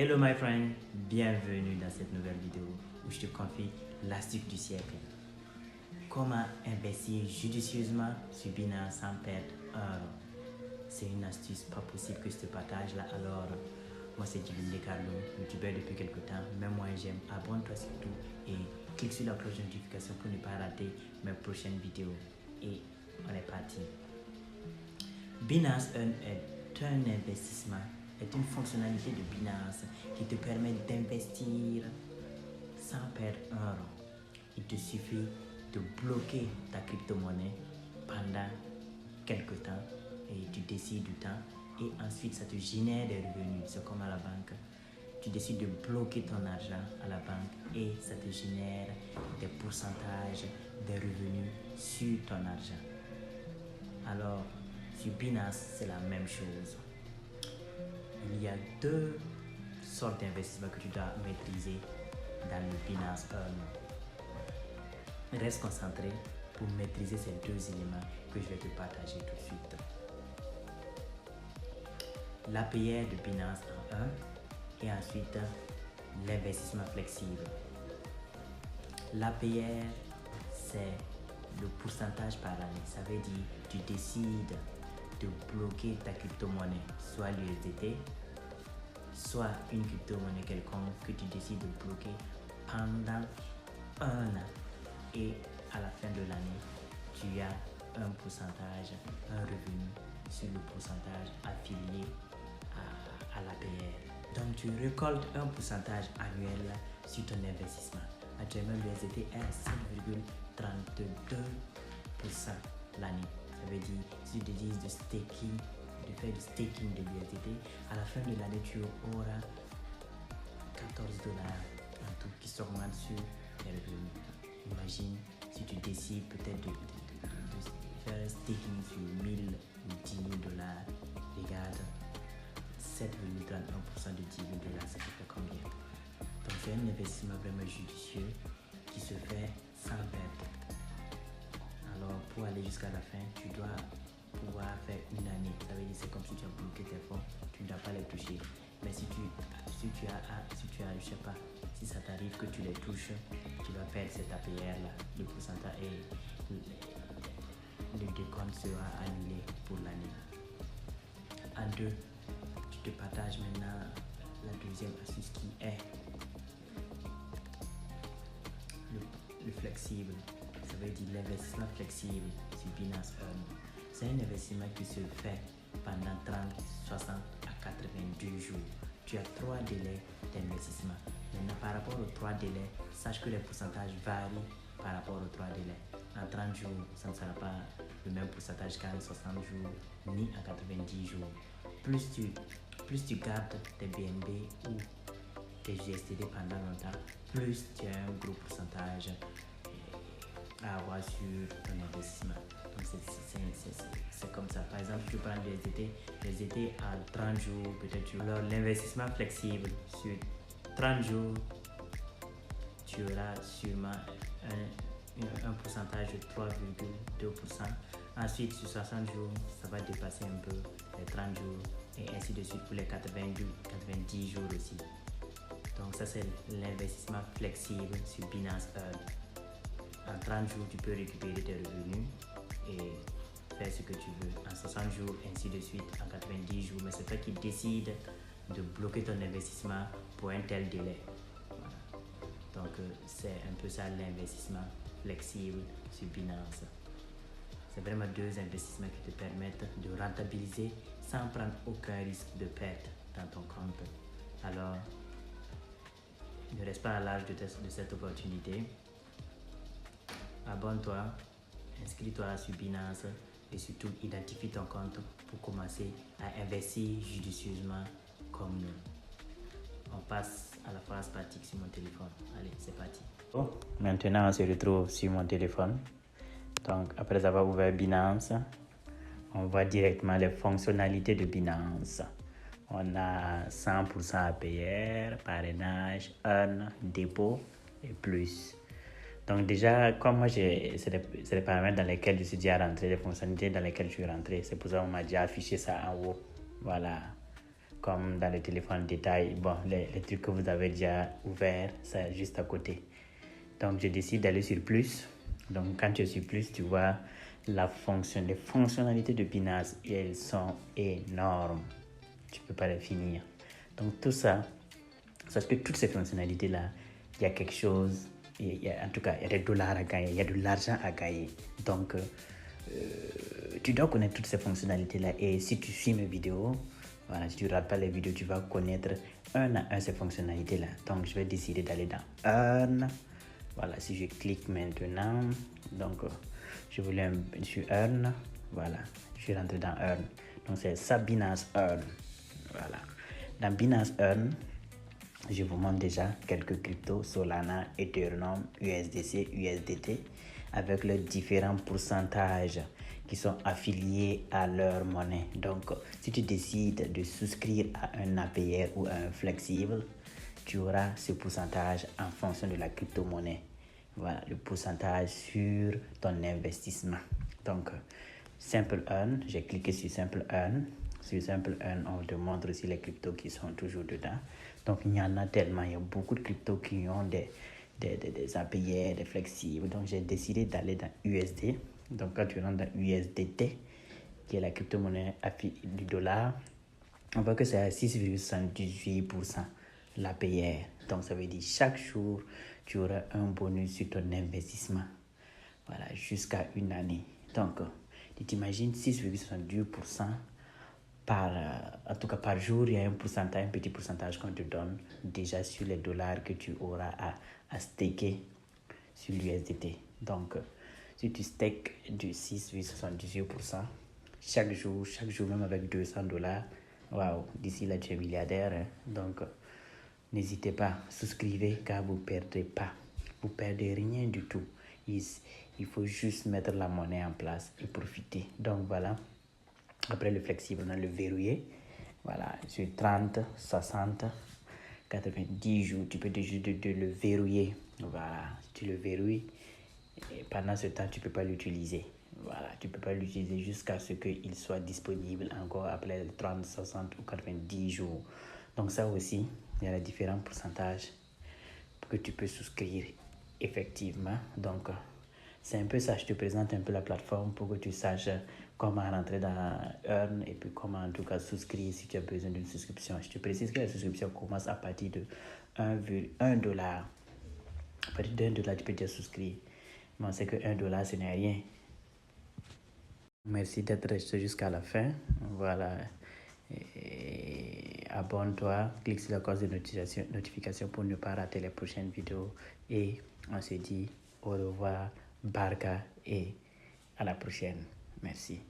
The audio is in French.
Hello my friend, bienvenue dans cette nouvelle vidéo où je te confie l'astuce du siècle. Comment investir judicieusement sur Binance sans perdre un euro. C'est une astuce pas possible que je te partage là. Alors, moi c'est Divine Carlo, youtubeur depuis quelques temps. Même moi j'aime, abonne-toi surtout et clique sur la cloche de notification pour ne pas rater mes prochaines vidéos. Et on est parti. Binance Earn est un investissement, est une fonctionnalité de Binance qui te permet d'investir sans perdre un euro. Il te suffit de bloquer ta crypto-monnaie pendant quelques temps et tu décides du temps et ensuite ça te génère des revenus. C'est comme à la banque. Tu décides de bloquer ton argent à la banque et ça te génère des pourcentages des revenus sur ton argent. Alors, sur Binance, c'est la même chose. Il y a deux sortes d'investissements que tu dois maîtriser dans le Binance Earn. Reste concentré pour maîtriser ces deux éléments que je vais te partager tout de suite. L'APR de Binance en 1 et ensuite l'investissement flexible. L'APR, c'est le pourcentage par année. Ça veut dire que tu décides de bloquer ta crypto-monnaie, soit l'USDT, soit une crypto-monnaie quelconque que tu décides de bloquer pendant un an. Et à la fin de l'année, tu as un pourcentage, un revenu sur le pourcentage affilié à l'APR. Donc tu récoltes un pourcentage annuel sur ton investissement. Actuellement, l'USDT est à 7,32% l'année. Ça veut dire, si tu décides de faire du staking de l'USDT, à la fin de l'année, tu auras 14 dollars en tout qui s'augmente sur les revenus. Imagine si tu décides peut-être de faire un staking sur 1000 ou 10 000 dollars. Regarde, 7,31% de 10 000 dollars, ça te fait combien? Donc c'est un investissement vraiment judicieux qui se fait sans perdre. Alors pour aller jusqu'à la fin, tu dois pouvoir faire une année. Ça veut dire c'est comme si tu as bloqué tes fonds, tu ne dois pas les toucher. Mais si tu as, je sais pas, si ça t'arrive que tu les touches, tu vas perdre cet APR là, le pourcentage et le décompte sera annulé pour l'année. En deux, tu te partages maintenant la deuxième astuce qui est le flexible. Ça veut dire l'investissement flexible sur Binance Earn. C'est un investissement qui se fait pendant 30, 60 à 82 jours. Tu as 3 délais d'investissement. Maintenant, par rapport aux 3 délais, sache que les pourcentages varient par rapport aux 3 délais. En 30 jours, ça ne sera pas le même pourcentage qu'en 60 jours, ni en 90 jours. Plus tu gardes tes BNB ou tes GSTD pendant longtemps, plus tu as un gros pourcentage à avoir sur ton investissement. Donc c'est comme ça. Par exemple, tu prends les étés à 30 jours, peut-être. Alors l'investissement flexible, sur 30 jours, tu auras sûrement un pourcentage de 3,2%. Ensuite, sur 60 jours, ça va dépasser un peu les 30 jours et ainsi de suite pour les 90 jours aussi. Donc ça, c'est l'investissement flexible sur Binance Earn. En 30 jours, tu peux récupérer tes revenus et faire ce que tu veux. En 60 jours, ainsi de suite, en 90 jours. Mais c'est toi qui décides de bloquer ton investissement pour un tel délai. Voilà. Donc, c'est un peu ça l'investissement flexible sur Binance. C'est vraiment deux investissements qui te permettent de rentabiliser sans prendre aucun risque de perte dans ton compte. Alors, ne reste pas à l'âge de cette opportunité. Abonne-toi, inscris-toi sur Binance et surtout identifie ton compte pour commencer à investir judicieusement comme nous. On passe à la phase pratique sur mon téléphone. Allez, c'est parti. Maintenant, on se retrouve sur mon téléphone. Donc, après avoir ouvert Binance, on voit directement les fonctionnalités de Binance. On a 100% APR, parrainage, earn, dépôt et plus. Donc déjà, comme moi, c'est les paramètres dans lesquels je suis déjà rentré, les fonctionnalités dans lesquelles je suis rentré. C'est pour ça qu'on m'a déjà affiché ça en haut. Voilà. comme dans le téléphone détail, bon, les trucs que vous avez déjà ouverts, c'est juste à côté. Donc, je décide d'aller sur plus. Donc, quand tu es sur plus, tu vois les fonctionnalités de Binance, elles sont énormes. Tu ne peux pas les finir. Donc, tout ça, parce que toutes ces fonctionnalités-là, il y a quelque chose, en tout cas, il y a des dollars à gagner, il y a de l'argent à gagner. Donc, tu dois connaître toutes ces fonctionnalités-là. Et si tu suis mes vidéos, voilà, si tu ne rates pas les vidéos, tu vas connaître un à un ces fonctionnalités-là. Donc, je vais décider d'aller dans Earn. Voilà, si je clique maintenant, donc je voulais sur Earn. Voilà, je suis rentré dans Earn. Donc, c'est ça, Binance Earn. Voilà. Dans Binance Earn, je vous montre déjà quelques cryptos, Solana, Ethereum, USDC, USDT, avec leurs différents pourcentages qui sont affiliés à leur monnaie. Donc, si tu décides de souscrire à un APR ou à un flexible, tu auras ce pourcentage en fonction de la crypto-monnaie. Voilà, le pourcentage sur ton investissement. Donc, Simple Earn, j'ai cliqué sur Simple Earn. Sur Simple Earn, on te montre aussi les cryptos qui sont toujours dedans. Donc, il y en a tellement. Il y a beaucoup de cryptos qui ont des APR, des flexibles. Donc, j'ai décidé d'aller dans USD. Donc, quand tu rentres dans USDT, qui est la crypto-monnaie du dollar, on voit que c'est à 6,78% l'APR. Donc, ça veut dire chaque jour, tu auras un bonus sur ton investissement. Voilà, jusqu'à une année. Donc, tu t'imagines 6,72% en tout cas par jour, il y a un petit pourcentage qu'on te donne déjà sur les dollars que tu auras à staker sur l'USDT. Donc, si tu stakes du 6,78%, chaque jour, même avec $200, waouh, d'ici là, tu es milliardaire. Hein? Donc, n'hésitez pas, souscrivez car vous ne perdez pas. Vous ne perdez rien du tout. Il faut juste mettre la monnaie en place et profiter. Donc, voilà. Après le flexible, on a le verrouillé. Voilà, sur 30, 60, 90 jours, tu peux juste de le verrouiller. Voilà, tu le verrouilles. Et pendant ce temps, tu ne peux pas l'utiliser. Voilà, tu ne peux pas l'utiliser jusqu'à ce qu'il soit disponible encore après 30, 60 ou 90 jours. Donc ça aussi, il y a les différents pourcentages que tu peux souscrire effectivement. Donc, c'est un peu ça, je te présente un peu la plateforme pour que tu saches comment rentrer dans Earn et puis comment en tout cas souscrire si tu as besoin d'une souscription. Je te précise que la souscription commence à partir de $1. À partir de $1, tu peux déjà souscrire. Mais on sait que $1, ce n'est rien. Merci d'être resté jusqu'à la fin. Voilà. Et abonne-toi, clique sur la cloche de notification pour ne pas rater les prochaines vidéos. Et on se dit au revoir, Barka, et à la prochaine. Merci.